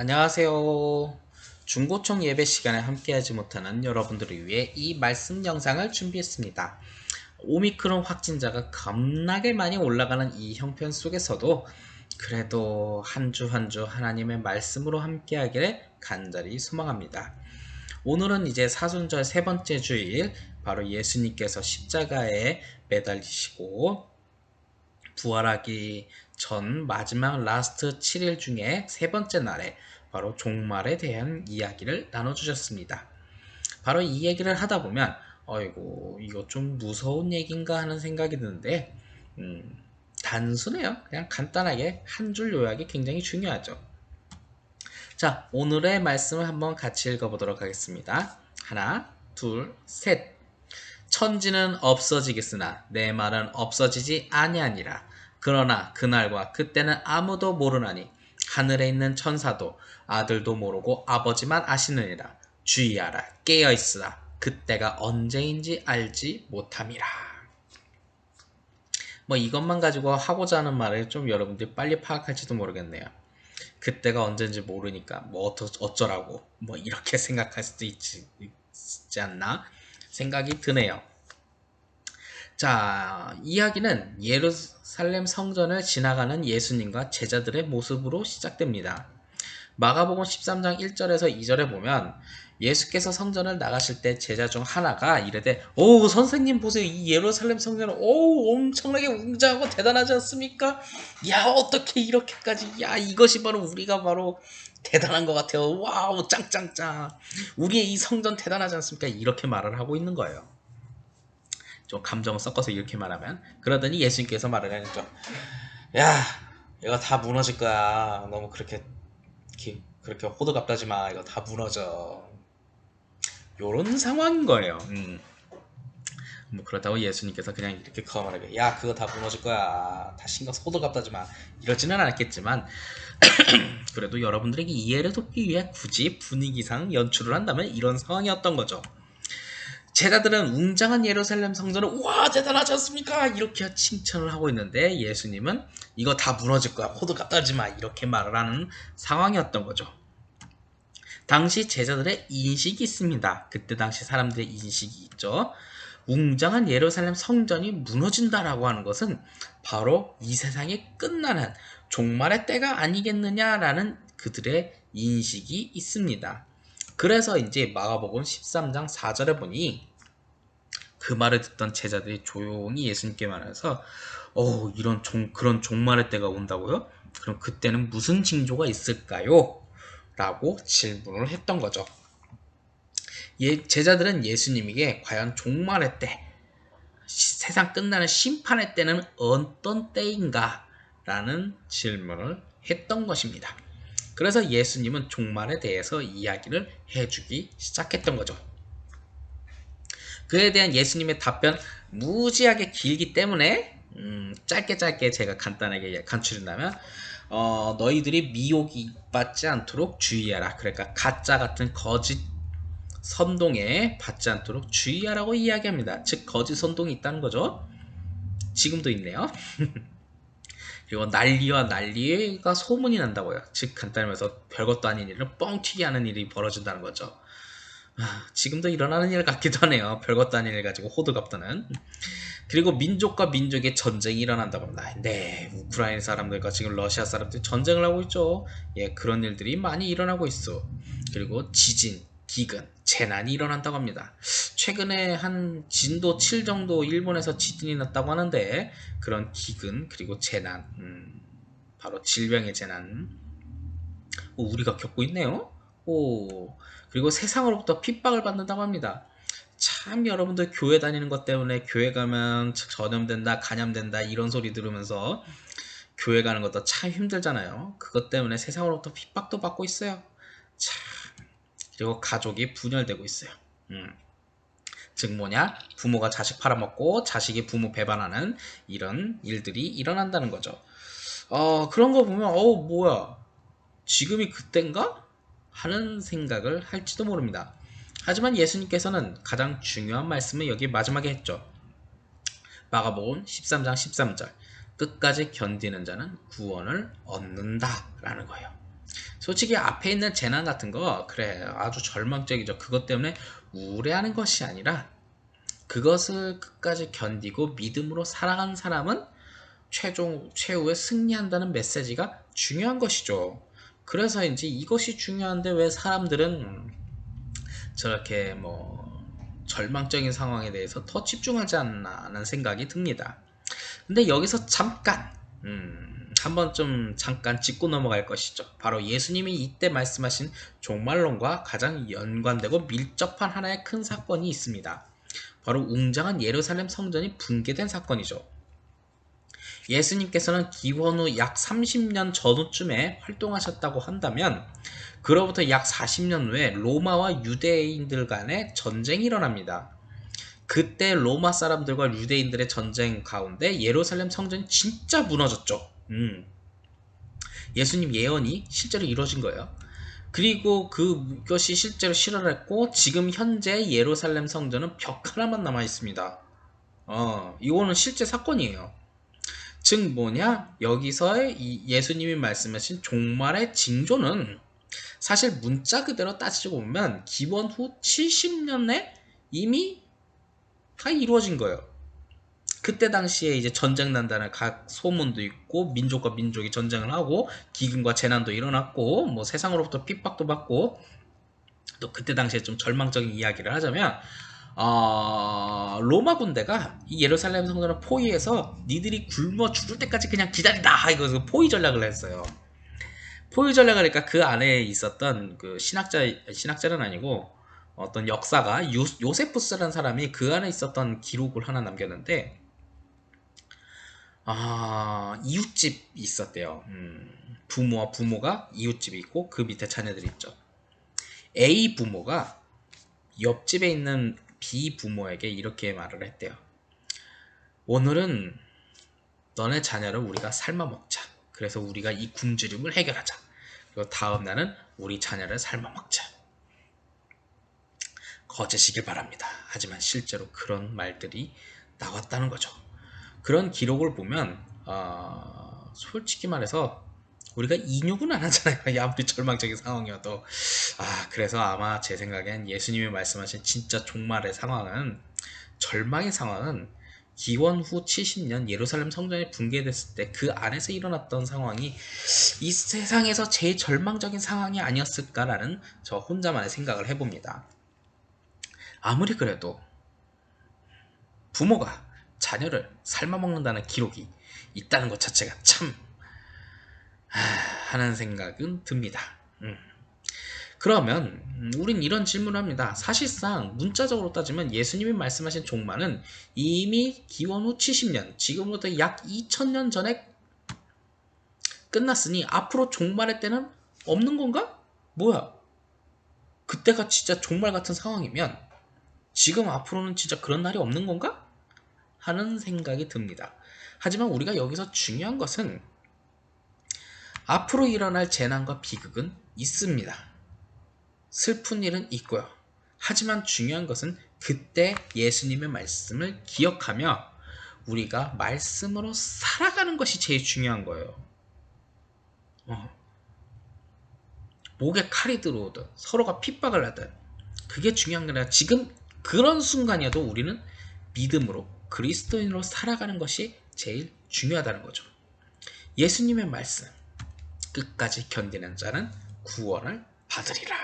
안녕하세요. 중고청 예배 시간에 함께하지 못하는 여러분들을 위해 이 말씀 영상을 준비했습니다. 오미크론 확진자가 겁나게 많이 올라가는 이 형편 속에서도 그래도 한 주 한 주 하나님의 말씀으로 함께하기를 간절히 소망합니다. 오늘은 이제 사순절 세 번째 주일, 바로 예수님께서 십자가에 매달리시고 부활하기 전 마지막 라스트 7일 중에 세 번째 날에 바로 종말에 대한 이야기를 나눠주셨습니다. 바로 이 얘기를 하다 보면 어이구 이거 좀 무서운 얘기인가 하는 생각이 드는데 단순해요. 그냥 간단하게 한 줄 요약이 굉장히 중요하죠. 자, 오늘의 말씀을 한번 같이 읽어보도록 하겠습니다. 하나, 둘, 셋. 천지는 없어지겠으나 내 말은 없어지지 아니하니라. 그러나 그날과 그때는 아무도 모르나니 하늘에 있는 천사도 아들도 모르고 아버지만 아시느니라. 주의하라, 깨어있으라. 그때가 언제인지 알지 못함이라. 뭐 이것만 가지고 하고자 하는 말을 좀 여러분들이 빨리 파악할지도 모르겠네요. 그때가 언제인지 모르니까 뭐 어쩌라고 뭐 이렇게 생각할 수도 있지 않나 생각이 드네요. 자, 이야기는 예루살렘 성전을 지나가는 예수님과 제자들의 모습으로 시작됩니다. 마가복음 13장 1절에서 2절에 보면 예수께서 성전을 나가실 때 제자 중 하나가 이르되 오 선생님 보세요, 이 예루살렘 성전은 오 엄청나게 웅장하고 대단하지 않습니까? 야 어떻게 이렇게까지, 야 이것이 바로 우리가 바로 대단한 것 같아요. 와우 짱짱짱, 우리의 이 성전 대단하지 않습니까? 이렇게 말을 하고 있는 거예요. 좀 감정을 섞어서 이렇게 말하면, 그러더니 예수님께서 말을 했죠. 야 이거 다 무너질 거야. 너무 그렇게 호들갑 떠지 마. 이거 다 무너져. 요런 상황인 거예요. 뭐 그렇다고 예수님께서 그냥 이렇게 거만하게 야 그거 다 무너질 거야, 다 신경 호들갑 떠지 마, 이러지는 않았겠지만 그래도 여러분들에게 이해를 돕기 위해 굳이 분위기상 연출을 한다면 이런 상황이었던 거죠. 제자들은 웅장한 예루살렘 성전을 와 대단하지 않습니까? 이렇게 칭찬을 하고 있는데 예수님은 이거 다 무너질 거야, 호들갑 떨지 마, 이렇게 말을 하는 상황이었던 거죠. 당시 제자들의 인식이 있습니다. 그때 당시 사람들의 인식이 있죠. 웅장한 예루살렘 성전이 무너진다라고 하는 것은 바로 이 세상이 끝나는 종말의 때가 아니겠느냐라는 그들의 인식이 있습니다. 그래서 이제 마가복음 13장 4절에 보니 그 말을 듣던 제자들이 조용히 예수님께 말해서 그런 종말의 때가 온다고요? 그럼 그때는 무슨 징조가 있을까요? 라고 질문을 했던 거죠. 제자들은 예수님에게 과연 종말의 때, 세상 끝나는 심판의 때는 어떤 때인가? 라는 질문을 했던 것입니다. 그래서 예수님은 종말에 대해서 이야기를 해주기 시작했던 거죠. 그에 대한 예수님의 답변 무지하게 길기 때문에 짧게 제가 간단하게 간추린다면 너희들이 미혹이 받지 않도록 주의하라. 그러니까 가짜 같은 거짓 선동에 받지 않도록 주의하라고 이야기합니다. 즉 거짓 선동이 있다는 거죠. 지금도 있네요. 그리고 난리와 난리가 소문이 난다고요. 즉 간단히 말해서 별것도 아닌 일을 뻥튀기 하는 일이 벌어진다는 거죠. 지금도 일어나는 일 같기도 하네요. 별것도 아닌 일 가지고 호들갑 떠는. 그리고 민족과 민족의 전쟁이 일어난다고 합니다. 네, 우크라이나 사람들과 지금 러시아 사람들이 전쟁을 하고 있죠. 예, 그런 일들이 많이 일어나고 있어. 그리고 지진, 기근, 재난이 일어난다고 합니다. 최근에 한 진도 7 정도 일본에서 지진이 났다고 하는데 그런 기근 그리고 재난, 바로 질병의 재난, 우리가 겪고 있네요. 그리고 세상으로부터 핍박을 받는다고 합니다. 참 여러분들 교회 다니는 것 때문에 교회 가면 전염된다, 간염된다 이런 소리 들으면서 교회 가는 것도 참 힘들잖아요. 그것 때문에 세상으로부터 핍박도 받고 있어요. 참. 그리고 가족이 분열되고 있어요. 즉 뭐냐? 부모가 자식 팔아먹고 자식이 부모 배반하는 이런 일들이 일어난다는 거죠. 그런 거 보면 뭐야, 지금이 그땐가? 하는 생각을 할지도 모릅니다. 하지만 예수님께서는 가장 중요한 말씀을 여기 마지막에 했죠. 마가복음 13장 13절, 끝까지 견디는 자는 구원을 얻는다 라는 거예요. 솔직히 앞에 있는 재난 같은 거 그래 아주 절망적이죠. 그것 때문에 우울해하는 것이 아니라 그것을 끝까지 견디고 믿음으로 살아간 사람은 최후에 승리한다는 메시지가 중요한 것이죠. 그래서 이제 이것이 중요한데 왜 사람들은 저렇게 뭐 절망적인 상황에 대해서 더 집중하지 않나 하는 생각이 듭니다. 근데 여기서 잠깐 한번 좀 잠깐 짚고 넘어갈 것이죠. 바로 예수님이 이때 말씀하신 종말론과 가장 연관되고 밀접한 하나의 큰 사건이 있습니다. 바로 웅장한 예루살렘 성전이 붕괴된 사건이죠. 예수님께서는 기원 후 약 30년 전후쯤에 활동하셨다고 한다면 그로부터 약 40년 후에 로마와 유대인들 간의 전쟁이 일어납니다. 그때 로마 사람들과 유대인들의 전쟁 가운데 예루살렘 성전이 진짜 무너졌죠. 예수님 예언이 실제로 이루어진 거예요. 그리고 그것이 실제로 실현했고 지금 현재 예루살렘 성전은 벽 하나만 남아 있습니다. 이거는 실제 사건이에요. 즉 뭐냐? 여기서의 이 예수님이 말씀하신 종말의 징조는 사실 문자 그대로 따지고 보면 기원 후 70년에 이미 다 이루어진 거예요. 그때 당시에 이제 전쟁 난다는 각 소문도 있고 민족과 민족이 전쟁을 하고 기근과 재난도 일어났고 뭐 세상으로부터 핍박도 받고 또 그때 당시에 좀 절망적인 이야기를 하자면 로마 군대가 이 예루살렘 성전을 포위해서 니들이 굶어 죽을 때까지 그냥 기다리다 이거 포위 전략을 했어요. 포위 전략을 하니까 그 안에 있었던 그 신학자는 아니고 어떤 역사가 요세푸스라는 사람이 그 안에 있었던 기록을 하나 남겼는데 이웃집이 있었대요. 부모와 부모가 이웃집이 있고 그 밑에 자녀들이 있죠. A 부모가 옆집에 있는 B 부모에게 이렇게 말을 했대요. 오늘은 너네 자녀를 우리가 삶아 먹자. 그래서 우리가 이 굶주림을 해결하자. 그리고 다음 날은 우리 자녀를 삶아 먹자. 거짓이길 바랍니다. 하지만 실제로 그런 말들이 나왔다는 거죠. 그런 기록을 보면 솔직히 말해서 우리가 인육은 안 하잖아요. 아무리 절망적인 상황이어도. 그래서 아마 제 생각엔 예수님이 말씀하신 진짜 종말의 상황은 절망의 상황은 기원 후 70년 예루살렘 성전이 붕괴됐을 때 그 안에서 일어났던 상황이 이 세상에서 제일 절망적인 상황이 아니었을까라는 저 혼자만의 생각을 해봅니다. 아무리 그래도 부모가 자녀를 삶아먹는다는 기록이 있다는 것 자체가 참 하는 생각은 듭니다. 그러면 우린 이런 질문을 합니다. 사실상 문자적으로 따지면 예수님이 말씀하신 종말은 이미 기원 후 70년, 지금부터 약 2000년 전에 끝났으니 앞으로 종말의 때는 없는 건가? 뭐야? 그때가 진짜 종말 같은 상황이면 지금 앞으로는 진짜 그런 날이 없는 건가? 하는 생각이 듭니다. 하지만 우리가 여기서 중요한 것은 앞으로 일어날 재난과 비극은 있습니다. 슬픈 일은 있고요. 하지만 중요한 것은 그때 예수님의 말씀을 기억하며 우리가 말씀으로 살아가는 것이 제일 중요한 거예요. 목에 칼이 들어오든 서로가 핍박을 하든 그게 중요한 게 아니라 지금 그런 순간이어도 우리는 믿음으로 그리스도인으로 살아가는 것이 제일 중요하다는 거죠. 예수님의 말씀 끝까지 견디는 자는 구원을 받으리라.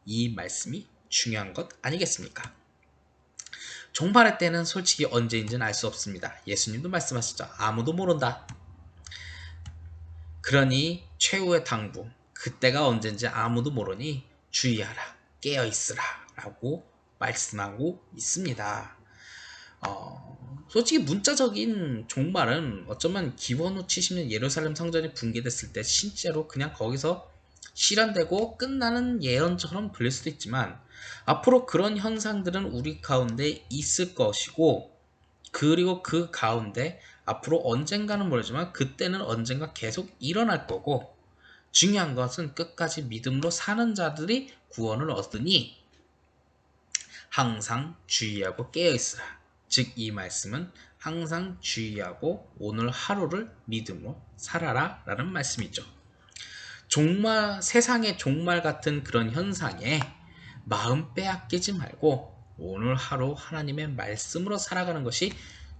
이 말씀이 중요한 것 아니겠습니까? 종말의 때는 솔직히 언제인지는 알 수 없습니다. 예수님도 말씀하시죠. 아무도 모른다. 그러니 최후의 당부 그때가 언젠지 아무도 모르니 주의하라 깨어있으라 라고 말씀하고 있습니다. 솔직히 문자적인 종말은 어쩌면 기원 후 70년 예루살렘 성전이 붕괴됐을 때 실제로 그냥 거기서 실현되고 끝나는 예언처럼 들릴 수도 있지만 앞으로 그런 현상들은 우리 가운데 있을 것이고 그리고 그 가운데 앞으로 언젠가는 모르지만 그때는 언젠가 계속 일어날 거고 중요한 것은 끝까지 믿음으로 사는 자들이 구원을 얻으니 항상 주의하고 깨어있으라. 즉 이 말씀은 항상 주의하고 오늘 하루를 믿음으로 살아라 라는 말씀이죠. 종말, 세상의 종말 같은 그런 현상에 마음 빼앗기지 말고 오늘 하루 하나님의 말씀으로 살아가는 것이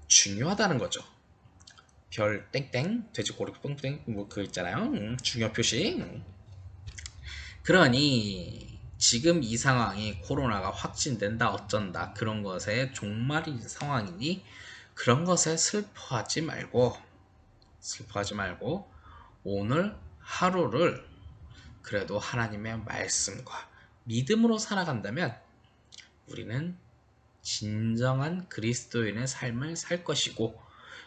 중요하다는 거죠. 별 땡땡 돼지고리 땡땡 뭐 그 있잖아요. 중요 표시. 그러니 지금 이 상황이 코로나가 확진된다 어쩐다 그런 것에 종말이 상황이니 그런 것에 슬퍼하지 말고 오늘 하루를 그래도 하나님의 말씀과 믿음으로 살아간다면 우리는 진정한 그리스도인의 삶을 살 것이고,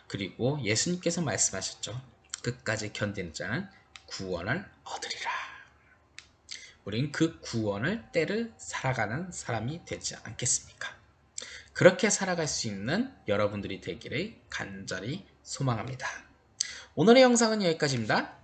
그리고 예수님께서 말씀하셨죠. 끝까지 견디는 자는 구원을 얻으리라. 우린 그 구원을 때를 살아가는 사람이 되지 않겠습니까? 그렇게 살아갈 수 있는 여러분들이 되기를 간절히 소망합니다. 오늘의 영상은 여기까지입니다.